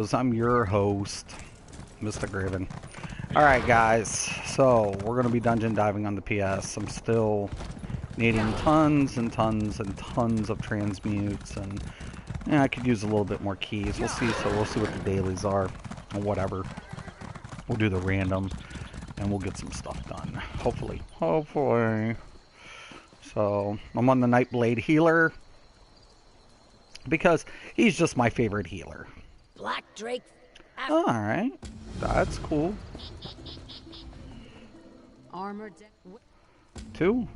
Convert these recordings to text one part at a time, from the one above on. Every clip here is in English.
I'm your host, Mysticraven. Alright guys, so we're going to be dungeon diving on the PS. I'm still needing tons and tons and tons of transmutes, and I could use a little bit more keys. We'll see, so we'll see what the dailies are, or whatever. We'll do the random, and we'll get some stuff done. Hopefully. Hopefully. So, I'm on the Nightblade healer, because he's just my favorite healer. Black Drake. Alright, that's cool. Armored. 2.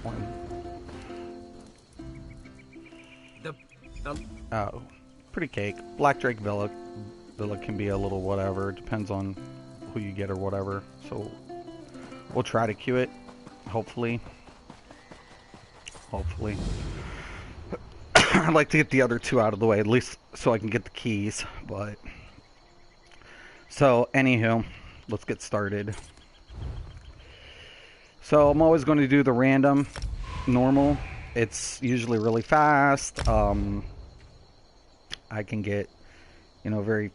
1. Oh, pretty cake. Black Drake Villa can be a little whatever. It depends on who you get or whatever. So we'll try to queue it. Hopefully. Hopefully. I'd like to get the other 2 out of the way, at least so I can get the keys, but... So, anywho, let's get started. So, I'm always going to do the random, normal. It's usually really fast. I can get, very,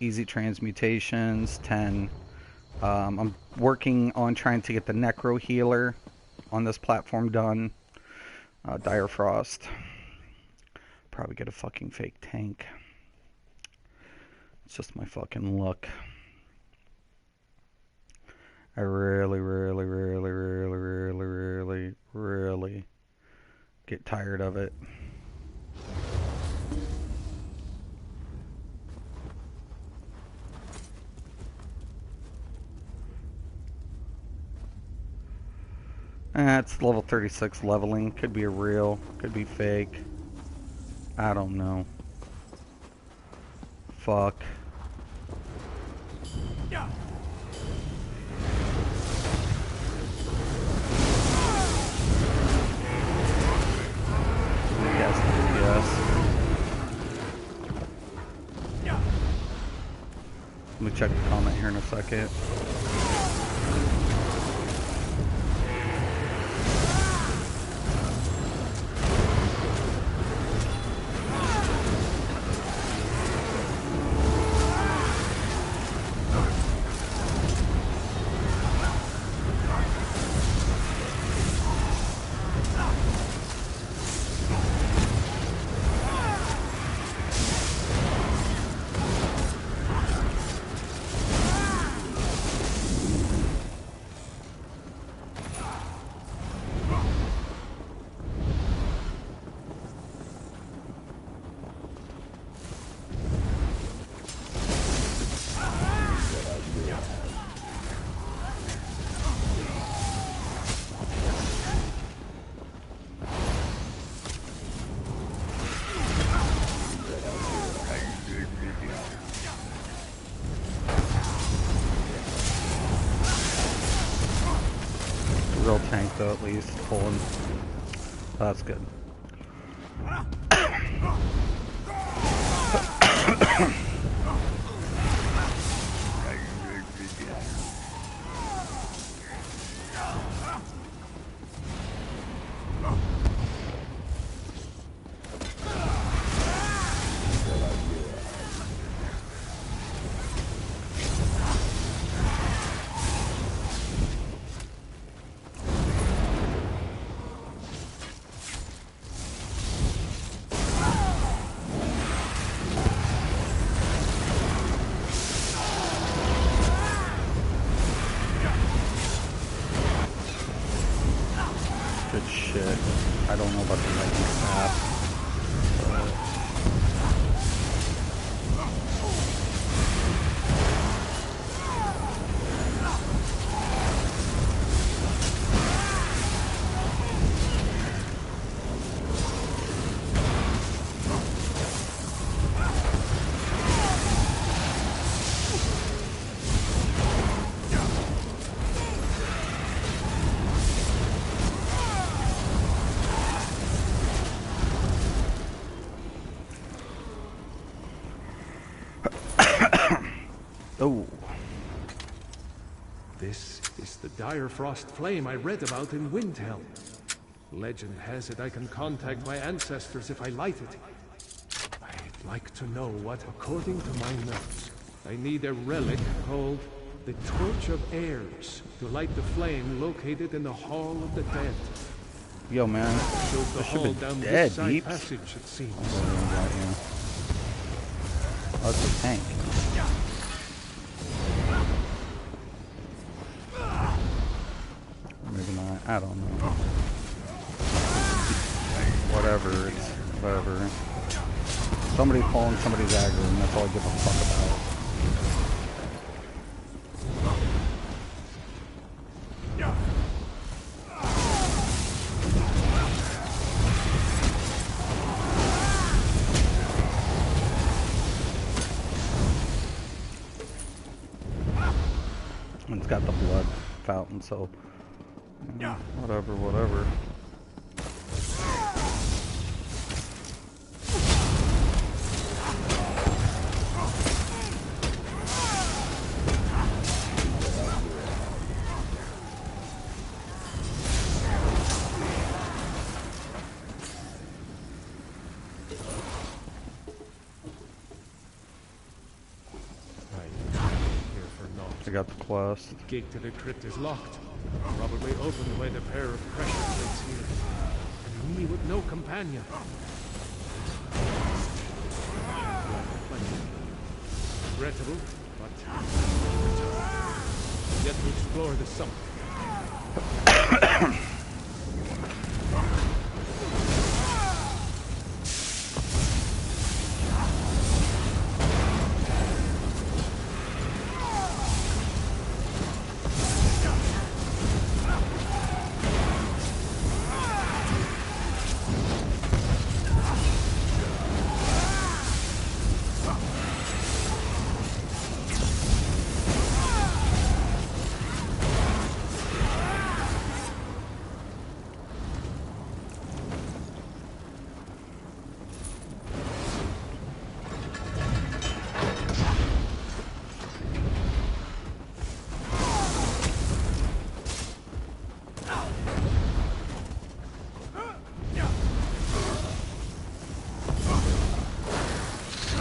easy transmutations, 10. I'm working on trying to get the Necro Healer on this platform done. Dire Frost. Probably get a fucking fake tank. It's just my fucking luck. I really get tired of it. It's level 36 leveling. Could be a real, could be fake. I don't know. Fuck. Yeah. Yes. Let me check the comment here in a second. Real tank though, at least pulling. That's good. Good shit. I don't know about the lightning staff. Oh. This is the dire frost flame I read about in Windhelm. Legend has it I can contact my ancestors if I light it. I I'd like to know what, according to my notes, I need a relic called the Torch of Heirs to light the flame located in the Hall of the Dead. Yo, man. Shows the This should hall be down dead, this side Deeps. passage, it seems. Oh, that's a tank. Maybe not. I don't know. Whatever. It's whatever. Somebody's pulling somebody's aggro, and that's all I give a fuck about. And it's got the blood fountain, so whatever, whatever. I got the quest. The gate to the crypt is locked. Probably opened by the pair of pressure plates here. And me with no companion. Regrettable, but yet to explore the summit.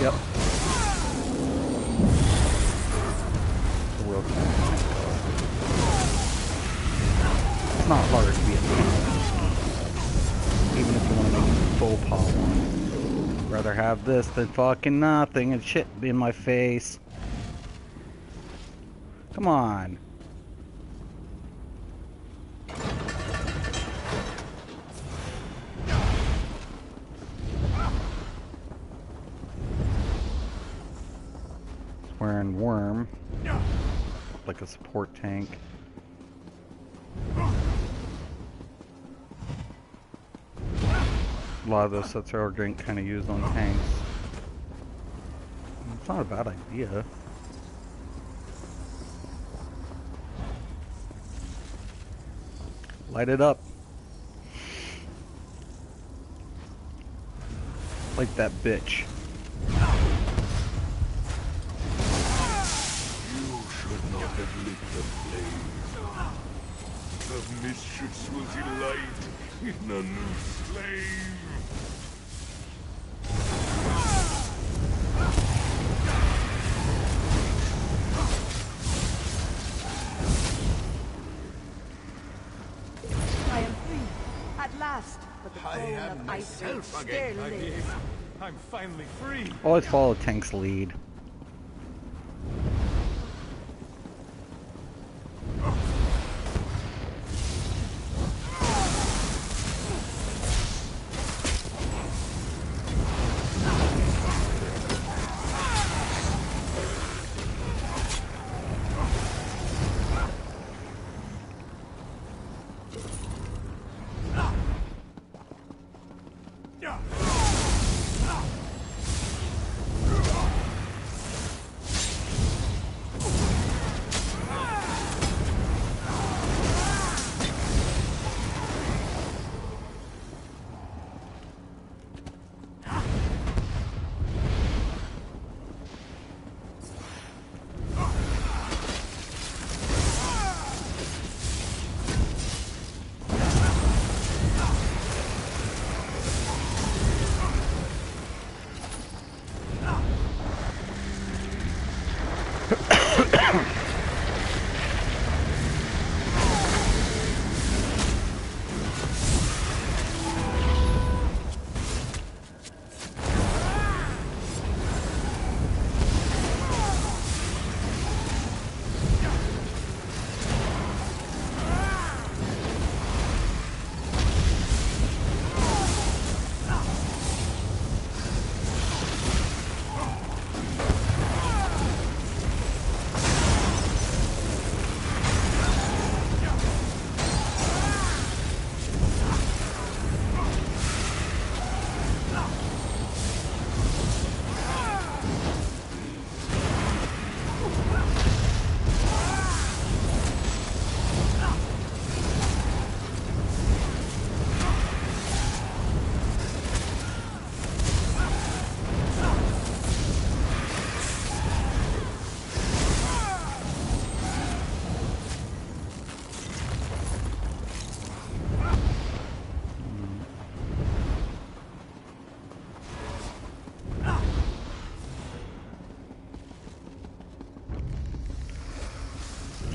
Yep. The world tank. It's not hard to be a tank. Even if you want to make it full pot one. Rather have this than fucking nothing and shit in my face. Come on. Wearing worm, like a support tank. A lot of those sets are getting kind of used on tanks. It's not a bad idea. Light it up. Like that bitch. The mistress will delight in a new slave. I am free, at last, but the I throne am of ice myself still again. lives. I'm finally free. Always follow tank's lead.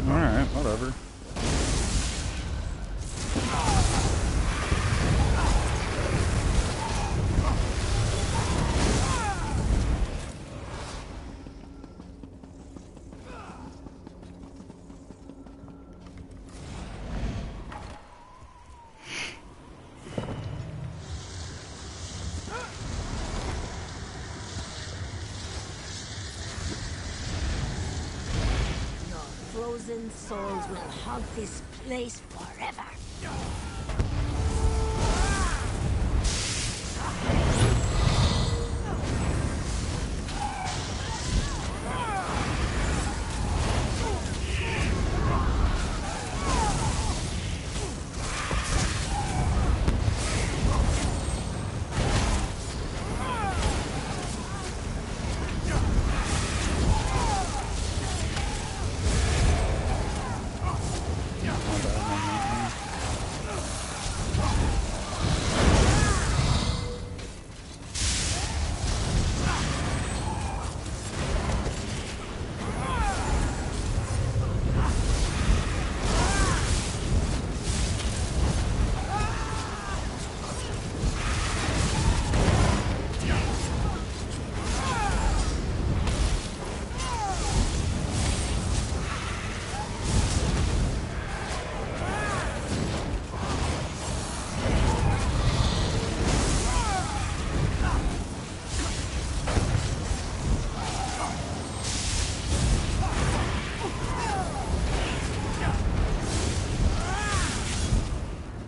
Alright, whatever. Frozen souls will haunt this place forever.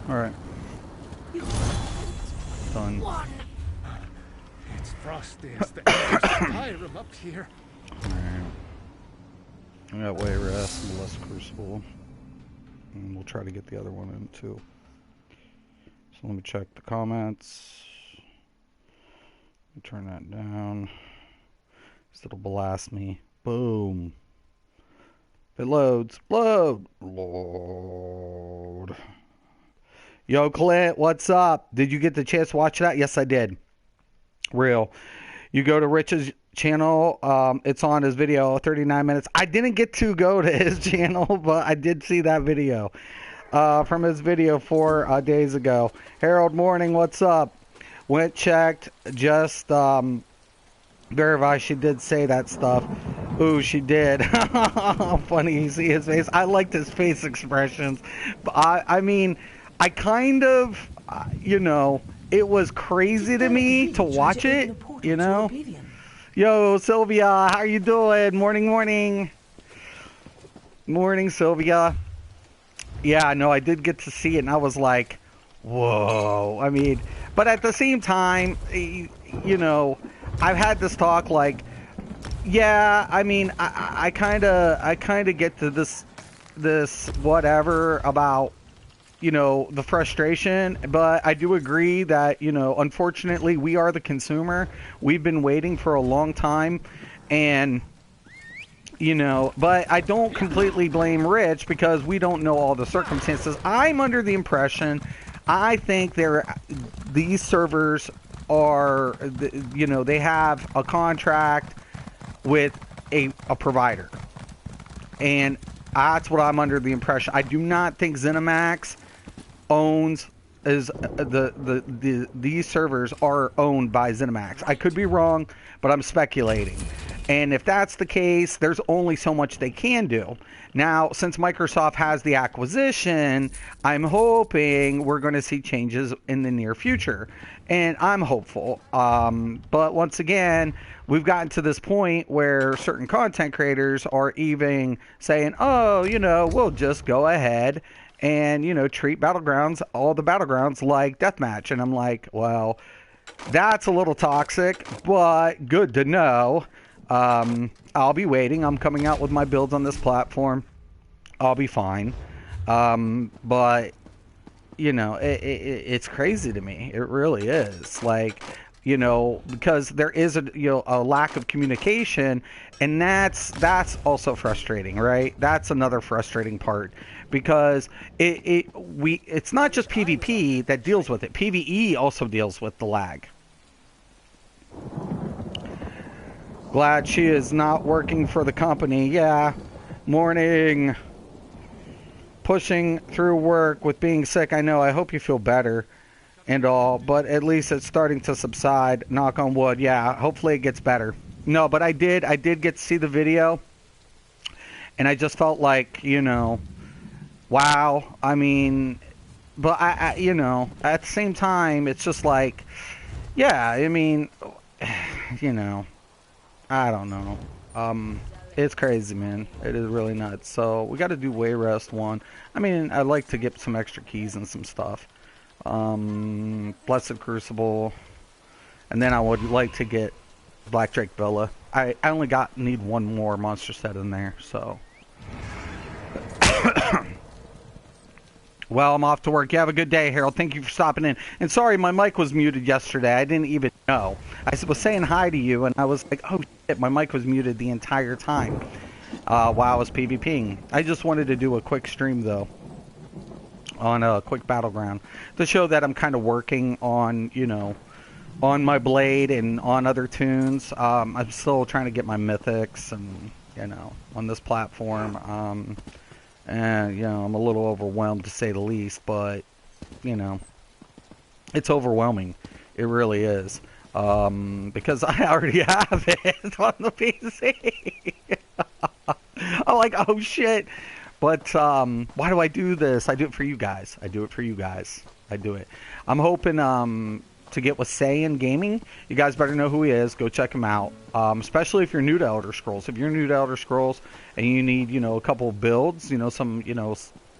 Alright. Done. It's frosty as the Skyrim up here. Alright. I got way rest and less crucible. And we'll try to get the other one in too. So let me check the comments. Let me turn that down. So it'll blast me. Boom. If it loads. Load. Load. Yo, Clint, what's up? Did you get the chance to watch that? Yes, I did. Real. You go to Rich's channel. It's on his video, 39 minutes. I didn't get to go to his channel, but I did see that video from his video 4 days ago. Harold Morning, what's up? Went, checked, just verify she did say that stuff. Ooh, she did. Funny, you see his face. I liked his face expressions. But I mean, I kind of, you know, it was crazy to me to watch it, you know. Yo, Sylvia, how you doing? Morning, morning. Morning, Sylvia. Yeah, no, I did get to see it, and I was like, whoa. I mean, but at the same time, you know, I've had this talk like, yeah, I mean, I kind of get to this whatever about, you know, the frustration, but I do agree that, you know, unfortunately we are the consumer. We've been waiting for a long time, and, you know, but I don't completely blame Rich because we don't know all the circumstances. I'm under the impression, I think these servers are, you know, they have a contract with a provider. And that's what I'm under the impression. I do not think ZeniMax owns these servers are owned by ZeniMax. I could be wrong, but I'm speculating. And if that's the case, there's only so much they can do. Now, since Microsoft has the acquisition, I'm hoping we're going to see changes in the near future. And I'm hopeful. But once again, we've gotten to this point where certain content creators are even saying, oh, we'll just go ahead and, treat Battlegrounds, all the Battlegrounds like Deathmatch. And I'm like, well, that's a little toxic, but good to know. I'll be waiting. I'm coming out with my builds on this platform. I'll be fine. But, it's crazy to me. It really is. Like, because there is a lack of communication, and that's also frustrating, right? That's another frustrating part, because it's not just PvP that deals with it. PvE also deals with the lag. Glad she is not working for the company. Yeah. Morning. Pushing through work with being sick. I know. I hope you feel better and all, but at least it's starting to subside. Knock on wood. Yeah, hopefully it gets better. No, but I did get to see the video, and I just felt like, wow. I mean, but I at the same time, it's just like, yeah, I mean, I don't know. It's crazy, man. It is really nuts. So we got to do Wayrest 1. I mean, I'd like to get some extra keys and some stuff. Blessed Crucible, and then I would like to get Black Drake Villa. I only need one more monster set in there, so. Well, I'm off to work. You have a good day, Harold. Thank you for stopping in. And sorry, my mic was muted yesterday. I didn't even know. I was saying hi to you, and I was like, oh shit, my mic was muted the entire time while I was PvPing. I just wanted to do a quick stream, though, on a quick Battleground to show that I'm kind of working on, on my blade and on other tunes. I'm still trying to get my mythics and, on this platform. And, I'm a little overwhelmed to say the least, but, it's overwhelming. It really is. Because I already have it on the PC. I'm like, oh shit. But why do I do this? I do it for you guys. I do it. I'm hoping to get with Saiyan Gaming. You guys better know who he is. Go check him out. Especially if you're new to Elder Scrolls. If you're new to Elder Scrolls and you need, a couple of builds, some,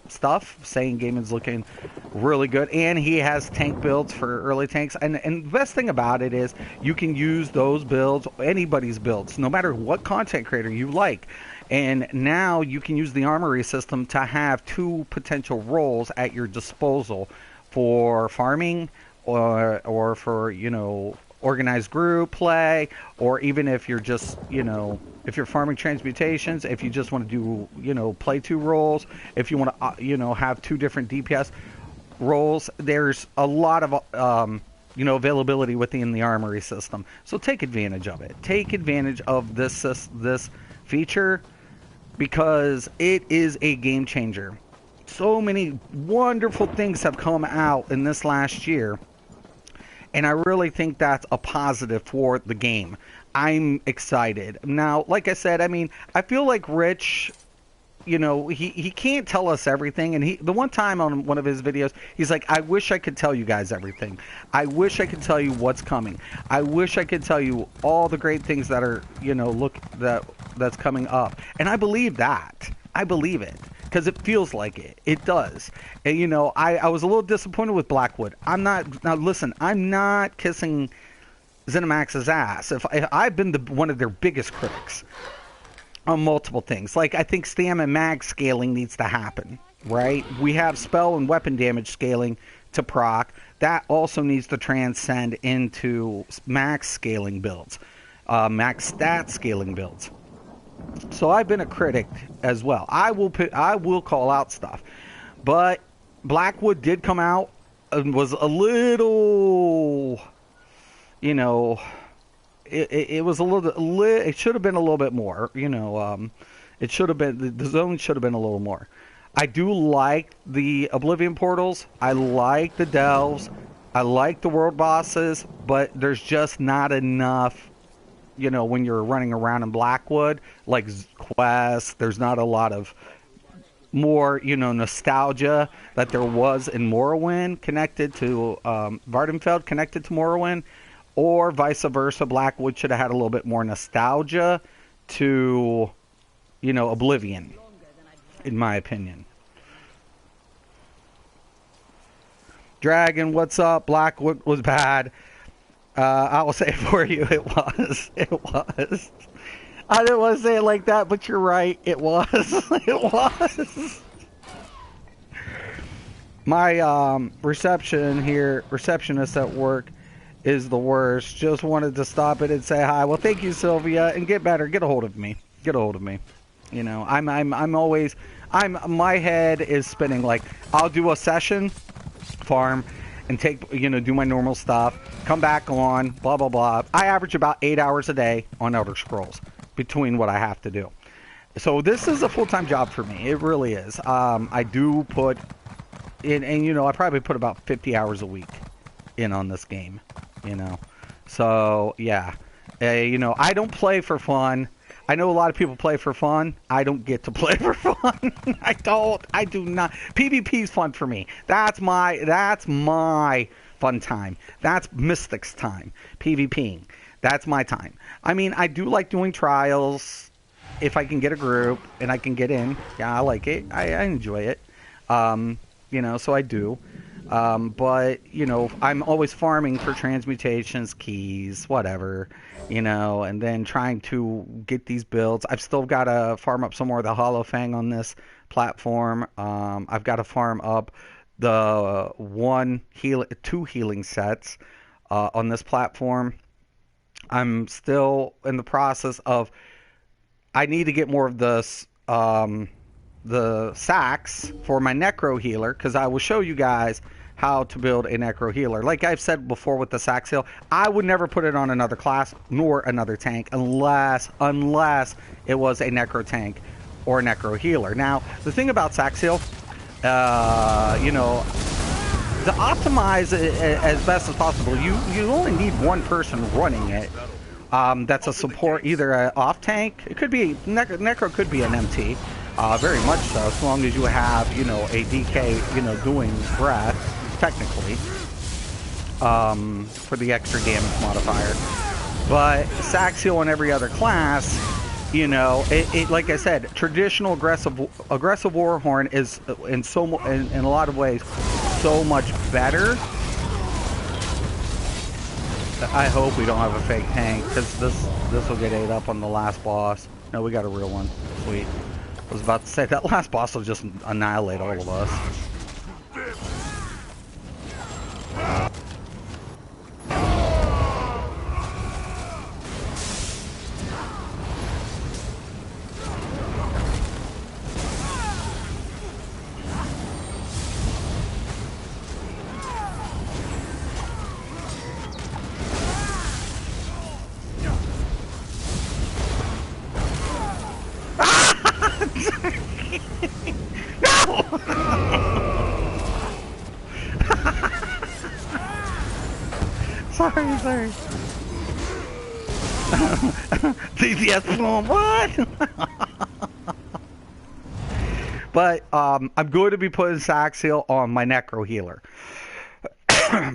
stuff, Saiyan Gaming's looking really good. And he has tank builds for early tanks. And the best thing about it is you can use those builds, anybody's builds, no matter what content creator you like. And now you can use the armory system to have 2 potential roles at your disposal for farming or for, organized group play, or even if you're just, if you're farming transmutations, if you just want to do, play 2 roles, if you want to, have 2 different DPS roles, there's a lot of, availability within the armory system. So take advantage of it. Take advantage of this feature, because it is a game changer. So many wonderful things have come out in this last year, and I really think that's a positive for the game. I'm excited. Now, like I said, I mean, I feel like Rich, he can't tell us everything. And the one time on one of his videos, he's like, I wish I could tell you guys everything. I wish I could tell you what's coming. I wish I could tell you all the great things that are, that's coming up. And I believe that. I believe it. Because it feels like it. It does. And, I was a little disappointed with Blackwood. Now listen, I'm not kissing ZeniMax's ass. If I've been one of their biggest critics on multiple things. Like, I think stam and mag scaling needs to happen, right? We have spell and weapon damage scaling to proc. That also needs to transcend into max scaling builds, max stat scaling builds. So I've been a critic as well. I will call out stuff. But Blackwood did come out and was a little, it was a little, it should have been a little bit more, you know, it should have been, the zone should have been a little more. I do like the Oblivion portals, I like the delves, I like the world bosses, but there's just not enough, you know, when you're running around in Blackwood, like quests, there's not a lot of more, you know, nostalgia that there was in Morrowind connected to Vardenfeld connected to Morrowind, or vice versa. Blackwood should have had a little bit more nostalgia to, you know, Oblivion, in my opinion. Dragon, what's up? Blackwood was bad. I will say it for you. It was. It was. I didn't want to say it like that, but you're right. It was. It was. My receptionist at work is the worst. Just wanted to stop it and say hi. Well, thank you, Sylvia, and get better. Get a hold of me. Get a hold of me. You know, I'm always, my head is spinning. Like, I'll do a session, farm, and take, you know, do my normal stuff, come back on, blah, blah, blah. I average about 8 hours a day on Elder Scrolls between what I have to do. So this is a full-time job for me. It really is. I do put in, and you know, I probably put about 50 hours a week in on this game, you know. So, yeah. You know, I don't play for fun. I know a lot of people play for fun. I don't get to play for fun. I don't. I do not. PvP is fun for me. That's my fun time. That's Mystic's time. PvPing. That's my time. I mean, I do like doing trials if I can get a group and I can get in. Yeah, I like it. I enjoy it. You know, so I do. But, you know, I'm always farming for transmutations, keys, whatever, you know, and then trying to get these builds. I've still got to farm up some more of the Hollow Fang on this platform. I've got to farm up the two healing sets on this platform. I'm still in the process of, I need to get more of the sacks for my necro healer, because I will show you guys how to build a necro healer. Like I've said before with the sax heal, I would never put it on another class nor another tank unless it was a necro tank or a necro healer. Now, the thing about sax heal, you know, to optimize it as best as possible, you only need one person running it. That's a support, either an off tank. It could be necro could be an MT, very much so, as long as you have, you know, a DK, you know, doing breath technically, for the extra damage modifier. But sax heal on every other class, you know, it like I said, traditional aggressive Warhorn is in a lot of ways so much better. I hope we don't have a fake tank, because this will get ate up on the last boss. No, we got a real one. Sweet. I was about to say that last boss will just annihilate all of us. Sorry. DPS boom, what? But I'm going to be putting sax heal on my necro healer.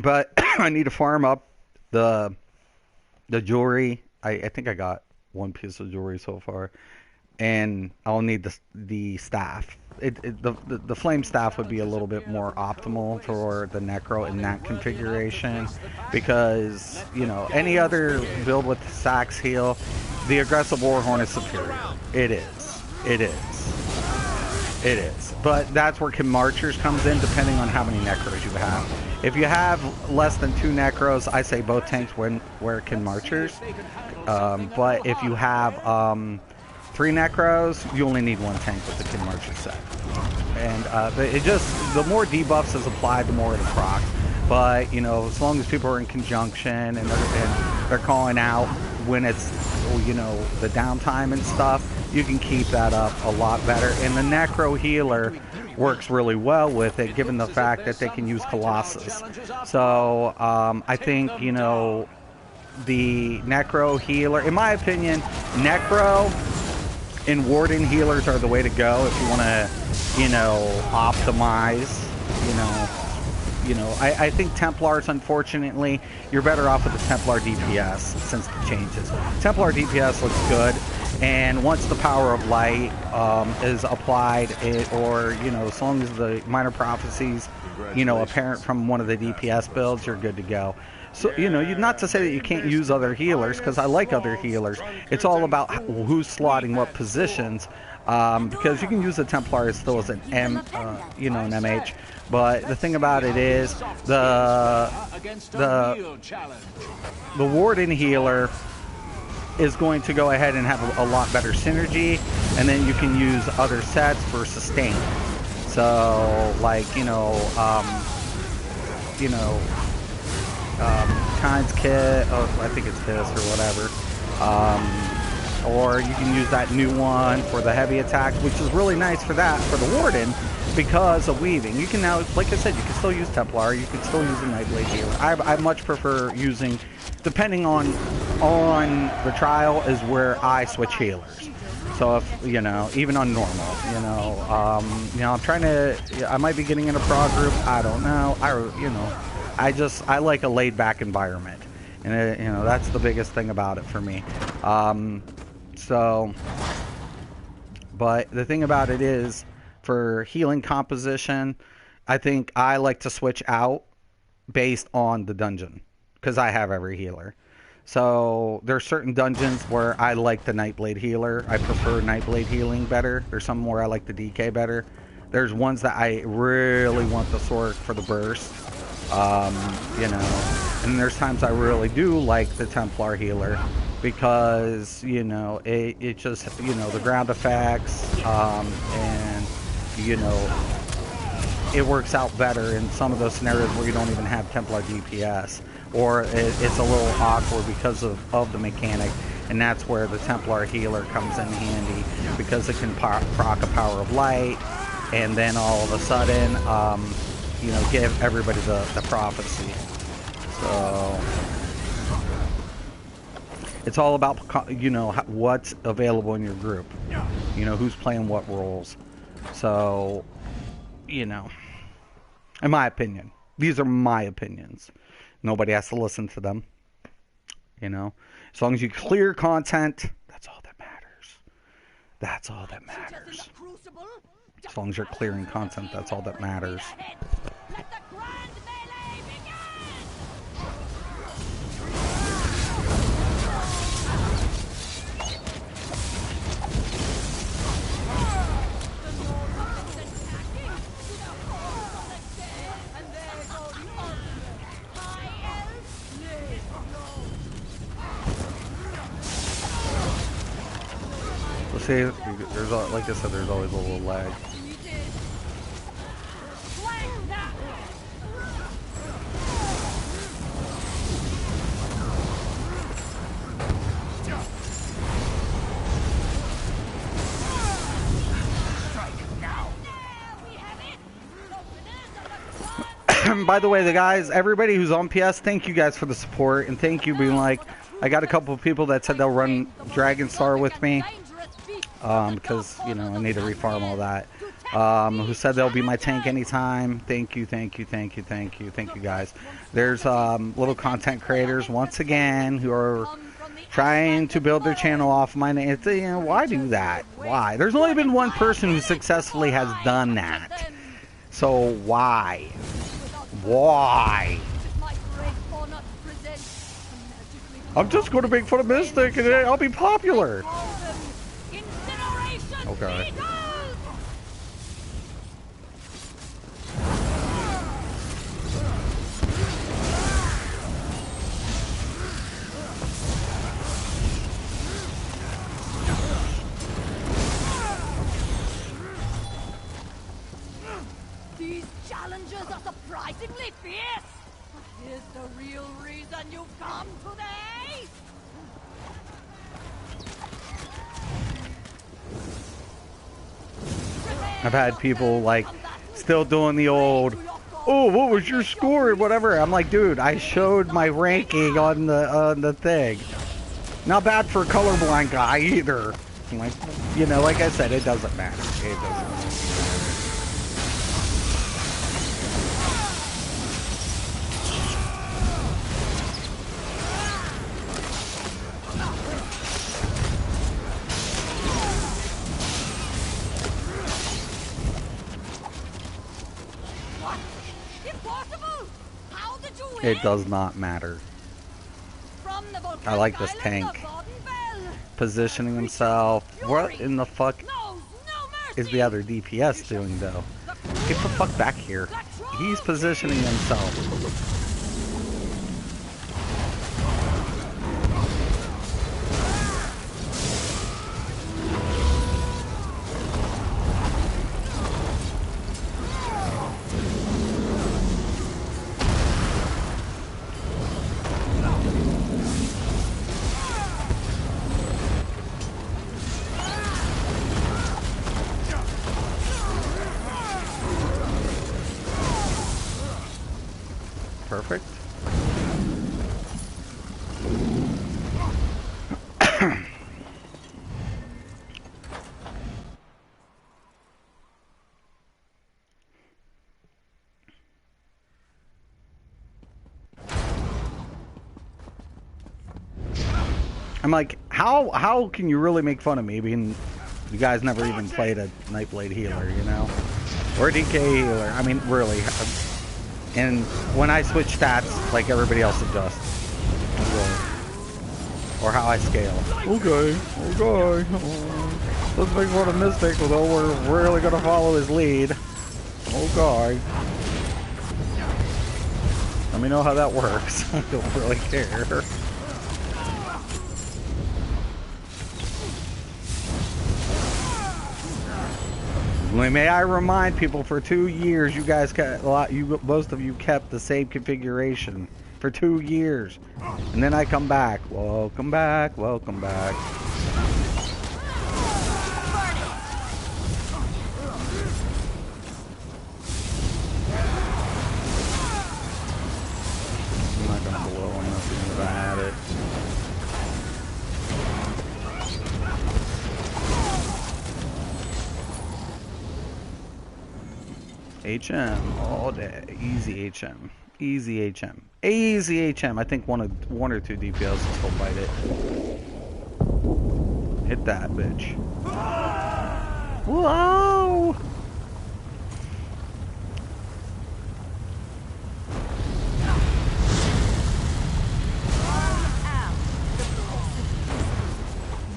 But I need to farm up the jewelry. I think I got one piece of jewelry so far, and I'll need the staff. The flame staff would be a little bit more optimal for the necro in that configuration, because, you know, any other build with sax heal, the aggressive Warhorn is superior. It is. But that's where Kin Marchers comes in, depending on how many necros you have. If you have less than 2 necros, I say both tanks wear Kin Marchers. But if you have 3 necros, you only need 1 tank with the Kin Marcher set. And the more debuffs is applied, the more it procs. But, you know, as long as people are in conjunction and they're calling out when it's, you know, the downtime and stuff, you can keep that up a lot better. And the Necro Healer works really well with it, given the fact that they can use Colossus. So I think, you know, the Necro Healer, in my opinion, Necro and Warden Healers are the way to go if you want to, you know, optimize, you know, I think Templars, unfortunately, you're better off with the Templar DPS since the changes. Templar DPS looks good, and once the Power of Light is applied, or, you know, as long as the Minor Prophecies, you know, apparent from one of the DPS builds, you're good to go. So, you know, not to say that you can't use other healers, because I like other healers. It's all about who's slotting what positions, because you can use the Templar still as an you know, an MH. But the thing about it is, the Warden Healer is going to go ahead and have a lot better synergy, and then you can use other sets for sustain. So, like, you know, Kind's Kit, I think it's this or whatever. Or you can use that new one for the heavy attacks, which is really nice for that, for the Warden, because of weaving. You can now, like I said, you can still use Templar, you can still use a Nightblade Healer. I much prefer using, depending on the trial, is where I switch healers. So if, you know, even on normal, you know, I'm trying to, I might be getting in a prog group, I don't know, I like a laid back environment. And you know, that's the biggest thing about it for me. But the thing about it is, for healing composition, I think I like to switch out based on the dungeon, because I have every healer. So there's certain dungeons where I like the Nightblade Healer. I prefer Nightblade healing better. There's some where I like the DK better. There's ones that I really want the sword for the burst. You know, and there's times I really do like the Templar Healer, because, you know, it just, you know, the ground effects, and, you know, it works out better in some of those scenarios where you don't even have Templar DPS, or it's a little awkward because of the mechanic, and that's where the Templar Healer comes in handy, because it can proc a Power of Light, and then all of a sudden, you know, give everybody the prophecy. So it's all about, you know, what's available in your group, you know, who's playing what roles. So, you know, in my opinion, these are my opinions. Nobody has to listen to them, you know. As long as you clear content, that's all that matters. That's all that matters. As long as you're clearing content, that's all that matters. Let the grand melee begin! Well, see, there's, like I said, there's always a little lag. By the way, the guys, everybody who's on PS, thank you guys for the support, and thank you being like, I got a couple of people that said they'll run Dragon Star with me, because, you know, I need to refarm all that, who said they'll be my tank anytime. Thank you, thank you, thank you, thank you, thank you guys. There's little content creators, once again, who are trying to build their channel off my name. It's, you know, why do that? Why? There's only been one person who successfully has done that. So why? Why? I'm just going to make fun of Mystic and I'll be popular. Okay. These challenges are surprisingly fierce. But here's the real reason you've come today. I've had people like still doing the old, oh, what was your score or whatever. I'm like, dude, I showed my ranking on the thing. Not bad for a colorblind guy either. I'm like, you know, like I said, it doesn't matter. It doesn't. It does not matter. I like this tank. Positioning himself. What in the fuck is the other DPS doing though? Get the fuck back here. He's positioning himself. Perfect. I'm like, how can you really make fun of me being you guys never even played a Nightblade healer, you know? Or a DK healer. I mean, really. And when I switch stats, like everybody else adjusts. Or how I scale. Okay. Let's make fun of Mystic, although we're really gonna follow his lead. Okay. Let me know how that works. I don't really care. May I remind people, for 2 years, you guys kept most of you kept the same configuration for 2 years, and then I come back. Welcome back. Welcome back. I'm not gonna blow on nothing if I had it. HM all day. Easy HM. Easy HM. Easy HM. I think one or two DPS will still bite it. Hit that bitch. Whoa!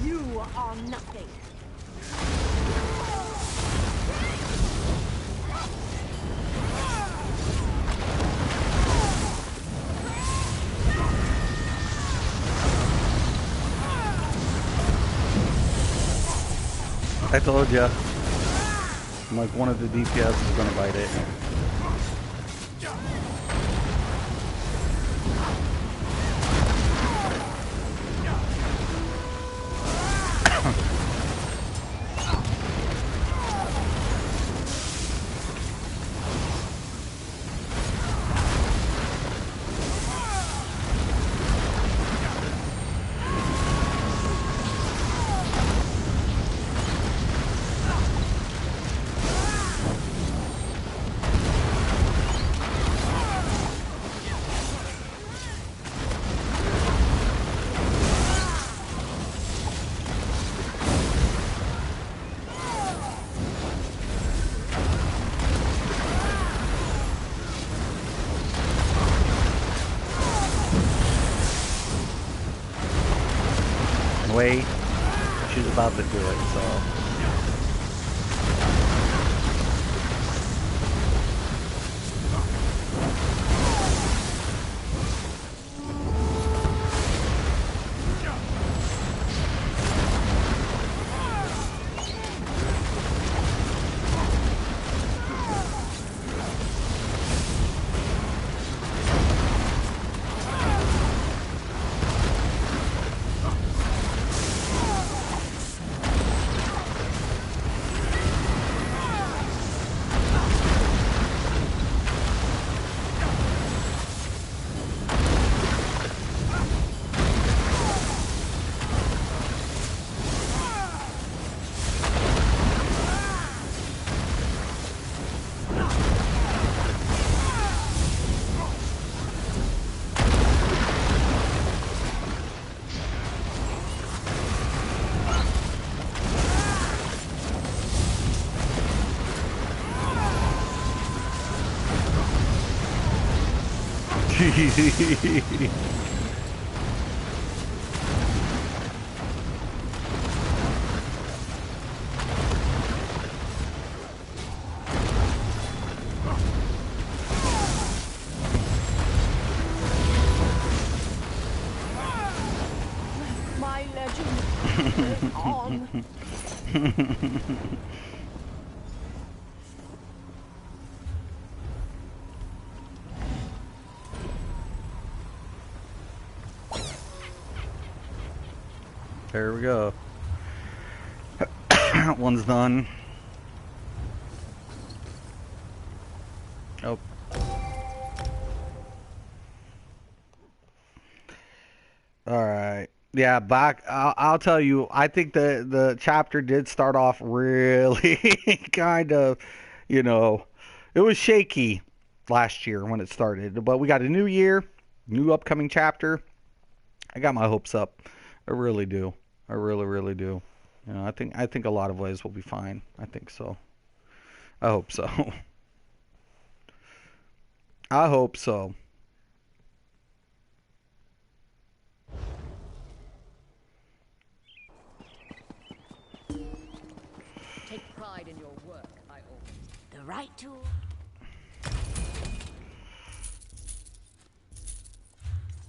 You are nothing. I told ya. I'm like, one of the DPS is gonna bite it. Wait, she's about to do it, so. My legend lives on. There we go. That one's done. Oh. Alright. Yeah, back. I'll tell you, I think the chapter did start off really kind of, you know, it was shaky last year when it started. But we got a new year, new upcoming chapter. I got my hopes up. I really do. I really, really do. You know, I think a lot of ways will be fine. I think so. I hope so. I hope so. Take pride in your work, I always. The right tool.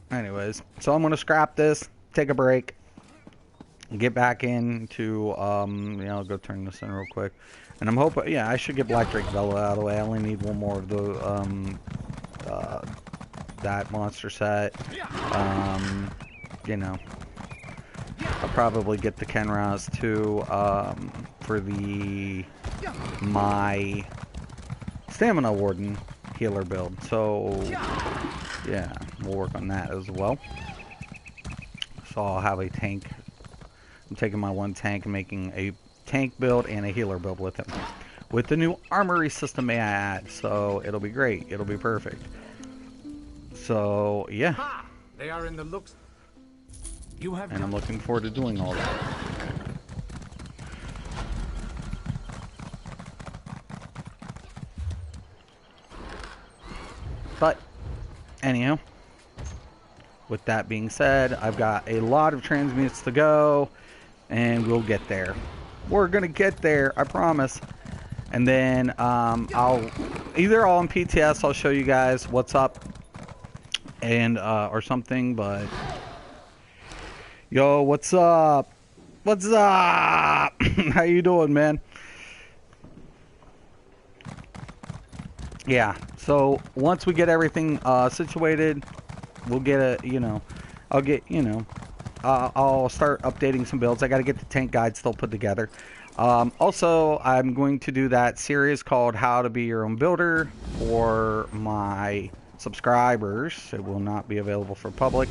Anyways, so I'm gonna scrap this, take a break, get back into you know, go turn this in real quick, and I'm hoping, yeah, I should get Black Drake Vela out of the way. I only need one more of the that monster set. You know, I'll probably get the Kenras too for the my Stamina Warden healer build. So yeah, we'll work on that as well. So I'll have a tank. I'm taking my one tank and making a tank build and a healer build with him. With the new armory system, may I add. So it'll be great. It'll be perfect. So yeah. Ha! They are in the looks. You have. And I'm looking forward to doing all that. But anyhow, with that being said, I've got a lot of transmutes to go, and we'll get there. We're gonna get there, I promise. And then I'll either on PTS I'll show you guys what's up, and or something. But yo, what's up? What's up? How you doing, man? Yeah. So once we get everything situated, we'll get a, you know, I'll get, you know, I'll start updating some builds. I got to get the tank guide still put together. Also, I'm going to do that series called How to Be Your Own Builder for my subscribers. It will not be available for public,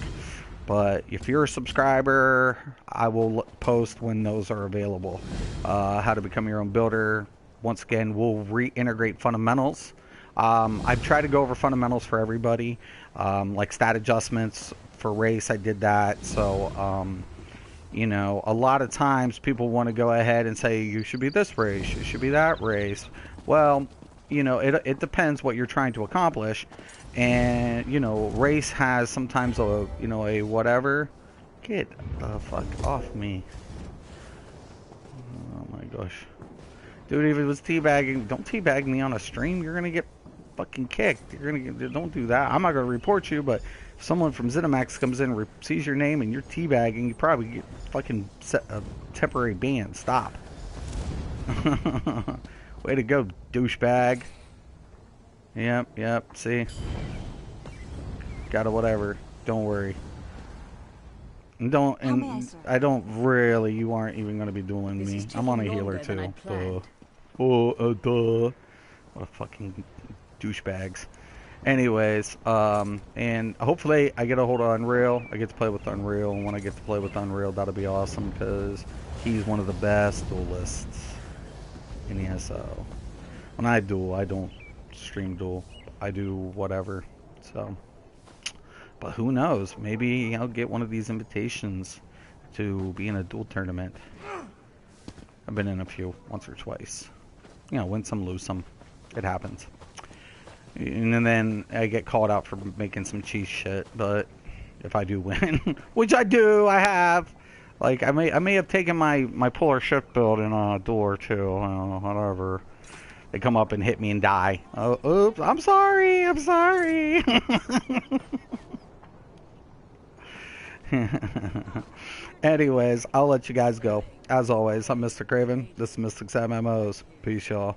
but if you're a subscriber, I will post when those are available. How to become your own builder. Once again, we'll reintegrate fundamentals. I've tried to go over fundamentals for everybody, like stat adjustments for race. I did that. So, you know, a lot of times people want to go ahead and say you should be this race, you should be that race. Well, you know, it depends what you're trying to accomplish, and you know, race has sometimes a, you know, a whatever. Get the fuck off me! Oh my gosh, dude! If it was teabagging, don't teabag me on a stream. You're gonna get fucking kicked. You're gonna get, don't do that. I'm not gonna report you, but if someone from ZeniMax comes in and sees your name and you're teabagging, you probably get fucking a temporary ban. Stop. Way to go, douchebag. Yep, see? Got a whatever. Don't worry. And I don't really, you aren't even going to be dueling me. I'm on a healer too. Duh. Duh. What a fucking douchebags. Anyways, and hopefully I get a hold of Unreal. I get to play with Unreal, and when I get to play with Unreal, that'll be awesome, because he's one of the best duelists in ESO. When I duel, I don't stream duel. I do whatever. So, but who knows? Maybe I'll get one of these invitations to be in a duel tournament. I've been in a few, once or twice. You know, win some, lose some. It happens. And then I get called out for making some cheese shit. But if I do win, which I do, I have. Like I may have taken my polar shift build in a door too. Whatever. They come up and hit me and die. Oh, oops! I'm sorry. I'm sorry. Anyways, I'll let you guys go. As always, I'm Mysticraven. This is Mystic's MMOs. Peace, y'all.